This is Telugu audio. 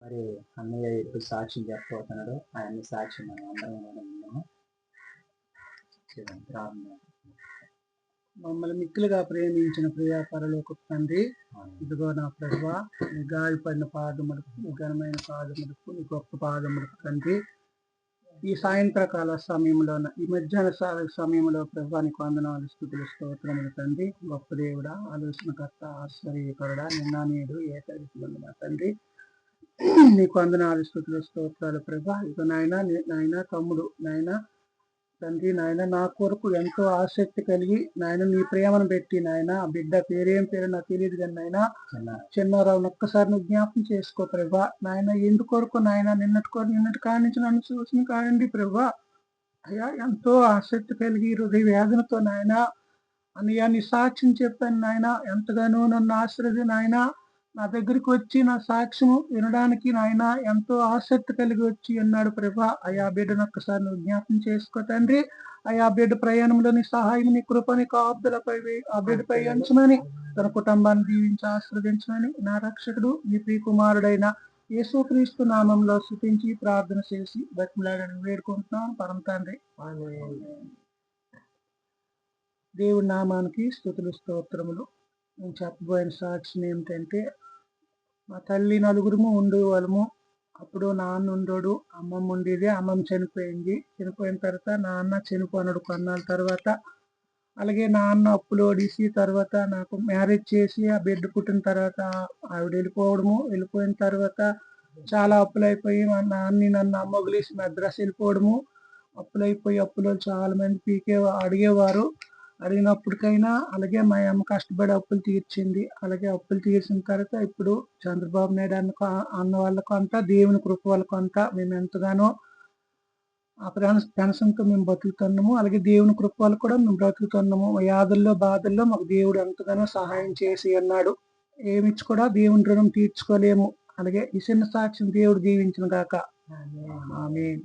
మరి అన్నయ్య ఇప్పుడు సాక్ష్యం చెప్పబోతున్నాడు. ఆయన సాక్ష్యం మనం అందరం కూడా విన్నాము. ప్రార్థన. మమ్మల్ని మిక్కిలిగా ప్రేమించిన ప్రియా పరలోకపు తండ్రి, ఇదిగో నా ప్రభువా, నీ గాయపడిన పాదములకు, నీ ఘనమైన పాదములకు, నీ గొప్ప పాదములకు తండ్రి, ఈ సాయంత్రకాల సమయంలోన, ఈ మధ్యాహ్న సమయంలో ప్రభా నీకు వందనాలు, స్తుతులు, స్తోత్రములు తండ్రి. గొప్ప దేవుడా, ఆలోచనకర్త, ఆశ్చర్యకరుడా, నిన్న నేడు ఏకరీతిగా నా తండ్రి, నీకు వందనాలు, స్తుతులు, స్తోత్రాలు ప్రభా. ఇక నాయన తమ్ముడు నాయన తండ్రి, నాయన నా కొరకు ఎంతో ఆసక్తి కలిగి నాయన నీ ప్రేమను పెట్టి నాయన, ఆ బిడ్డ పేరేం పేరు నాకు తెలియదు కానీ నాయన చిన్నారావు ఒక్కసారి నువ్వు జ్ఞాపకం చేసుకో ప్రభా. నాయన ఎందుకొరకు నాయన నిన్నటి కాడి నుంచి నన్ను చూసిన కానండి ప్రభా. అయ్యా ఎంతో ఆసక్తి కలిగి హృదయ వేదనతో నాయన అన్నయ్య నీ సాక్ష్యం చెప్పాను నాయన, ఎంతగానో నన్ను ఆశ్రది నాయన నా దగ్గరికి వచ్చి నా సాక్ష్యం వినడానికి నాయన ఎంతో ఆసక్తి కలిగి వచ్చి అన్నాడు ప్రభా. అయా బిడ్డను ఒక్కసారి నువ్వు జ్ఞాపకం చేసుకో తండ్రి. అయా బిడ్డ ప్రయాణంలో నీ సహాయం, నీ కృపని కాపుదలపై ఆ బిడ్డపై ఉంచమని, తన కుటుంబాన్ని దీవించి ఆశ్రదించమని నా రక్షకుడు నీ ప్రియకుమారుడైన యేసుక్రీస్తు నామంలో స్తుతించి ప్రార్థన చేసి బతిమలాడని వేడుకుంటున్నాను పరమ తండ్రి. దేవుడి నామానికి స్తుతులు, స్తోత్రములు. నేను చెప్పబోయిన సాక్ష్యం ఏమిటంటే, మా తల్లి నలుగురము ఉండేవాళ్ళము. అప్పుడు నాన్న ఉండోడు, అమ్మమ్మ ఉండేది. అమ్మమ్మ చనిపోయింది. చనిపోయిన తర్వాత నాన్న చనిపోయినాడు కొన్నాళ్ళ తర్వాత. అలాగే నాన్న అప్పులోడిసి తర్వాత నాకు మ్యారేజ్ చేసి ఆ బిడ్డ పుట్టిన తర్వాత ఆవిడ వెళ్ళిపోయిన తర్వాత చాలా అప్పులైపోయి మా నాన్ని నన్ను అమ్మొగిలేసి మద్రాసు వెళ్ళిపోవడము. అప్పులో చాలా మంది అడిగేవారు. అడిగినప్పటికైనా అలాగే మా అమ్మ కష్టపడి అప్పులు తీర్చింది. అలాగే అప్పులు తీర్చిన తర్వాత ఇప్పుడు చంద్రబాబు నాయుడు అన్న వాళ్ళకు అంతా, దేవుని కృప వాళ్ళకు అంతా మేము ఎంతగానో ఆ పెన్షన్తో మేము బతుకుతున్నాము. అలాగే దేవుని కృప వాళ్ళు కూడా మేము బ్రతుకుతున్నాము. వ్యాధుల్లో బాధల్లో మాకు దేవుడు ఎంతగానో సహాయం చేసి అన్నాడు. ఏమిచ్చి కూడా దేవుని రుణం తీర్చుకోలేము. అలాగే ఈ చిన్న సాక్ష్యం దేవుడు దీవించిన గాక. ఆమేన్.